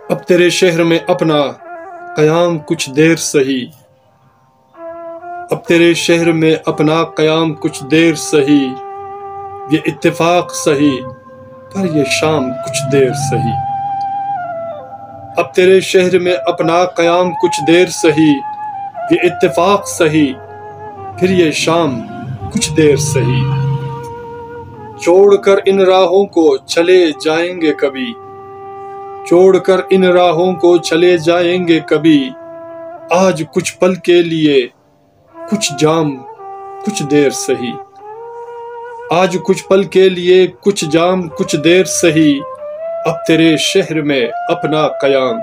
اب تیرے شہر میں اپنا قیام کچھ دیر سہی، اب تیرے شہر میں اپنا قیام کچھ دیر سہی، یہ اتفاق سہی پر یہ شام کچھ دیر سہی۔ اب تیرے شہر میں اپنا قیام کچھ دیر سہی، یہ اتفاق سہی پھر یہ شام کچھ دیر سہی۔ چھوڑ کر ان راہوں کو چلے جائیں گے کبھی، چھوڑ کر ان راہوں کو چلے جائیں گے کبھی، آج کچھ پل کے لیے کچھ جام کچھ دیر سہی، آج کچھ پل کے لیے کچھ جام کچھ دیر سہی، اب تیرے شہر میں اپنا قیام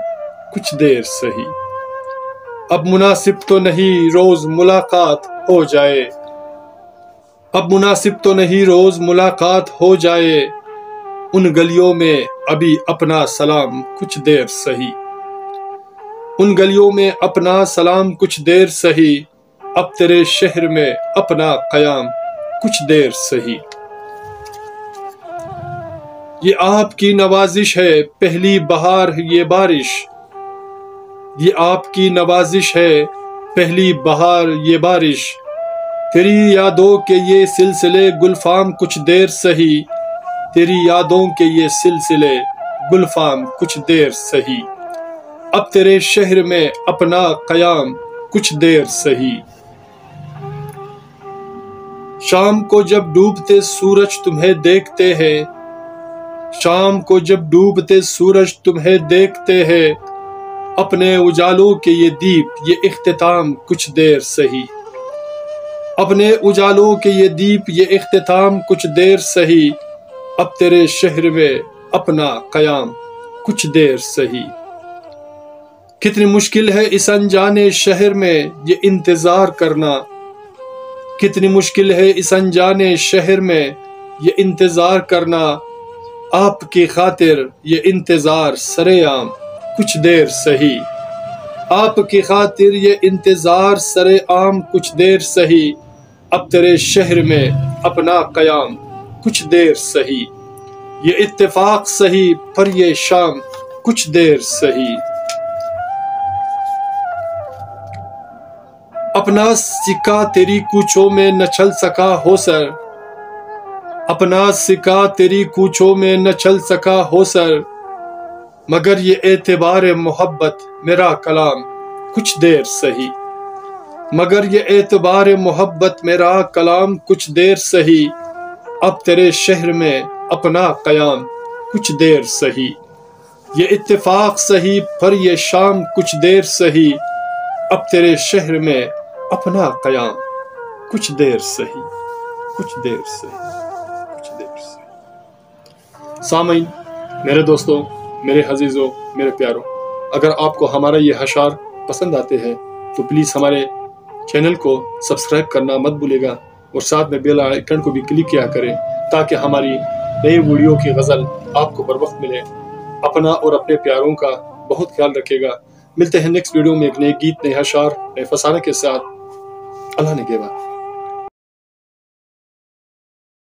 کچھ دیر سہی۔ اب مناسب تو نہیں روز ملاقات ہو جائے، اب مناسب تو نہیں روز ملاقات ہو جائے، ان گلیوں میں ابھی اپنا سلام کچھ دیر سہی، ان گلیوں میں اپنا سلام کچھ دیر سہی، اب تیرے شہر میں اپنا قیام کچھ دیر سہی۔ یہ آپ کی نوازش ہے پہلی بہار یہ بارش، یہ آپ کی نوازش ہے پہلی بہار یہ بارش، تیری یادوں کے یہ سلسلے گلفام کچھ دیر سہی، تیری یادوں کے یہ سلسلے گلفام کچھ دیر سہی، اب تیرے شہر میں اپنا قیام کچھ دیر سہی۔ شام کو جب ڈوبتے سورج تمہیں دیکھتے ہیں، شام کو جب ڈوبتے سورج تمہیں دیکھتے ہیں، اپنے اجالوں کے یہ دیپ یہ اختتام کچھ دیر سہی، اپنے اجالوں کے یہ دیپ یہ اختتام کچھ دیر سہی، اب تیرے شہر میں اپنا قیام کچھ دیر سہی۔ کتنی مشکل ہے اس انجانے شہر میں یہ انتظار کرنا، کتنی مشکل ہے اس انجانے شہر میں یہ انتظار کرنا، آپ کی خاطر یہ انتظار سرے عام کچھ دیر سہی، آپ کی خاطر یہ انتظار سرے عام کچھ دیر سہی، اب تیرے شہر میں اپنا قیام کچھ دیر سہی، یہ اتفاق سہی پر یہ شام کچھ دیر سہی۔ اپنا سکہ تیری کوچوں میں نہ چل سکا ہو سر، اپنا سکہ تیری کوچوں میں نہ چل سکا ہو سر، مگر یہ اعتبار محبت میرا کلام کچھ دیر سہی، مگر یہ اعتبار محبت میرا کلام کچھ دیر سہی، اب تیرے شہر میں اپنا قیام کچھ دیر سہی، یہ اتفاق سہی پر یہ شام کچھ دیر سہی، اب تیرے شہر میں اپنا قیام کچھ دیر سہی، کچھ دیر سہی، کچھ دیر سہی۔ سامعین، میرے دوستوں، میرے عزیزوں، میرے پیاروں، اگر آپ کو ہمارا یہ اشعار پسند آتے ہیں تو پلیز ہمارے چینل کو سبسکرائب کرنا مت بھولے گا، اور ساتھ میں بیل آئیکن کو بھی کلک کیا کریں تاکہ ہماری نئی ویڈیو کی غزل آپ کو بر وقت ملے۔ اپنا اور اپنے پیاروں کا بہت خیال رکھے گا۔ ملتے ہیں نیکسٹ ویڈیو میں ایک نئے گیت، نئے اشعار، نئے فسانے کے ساتھ۔ اللہ نے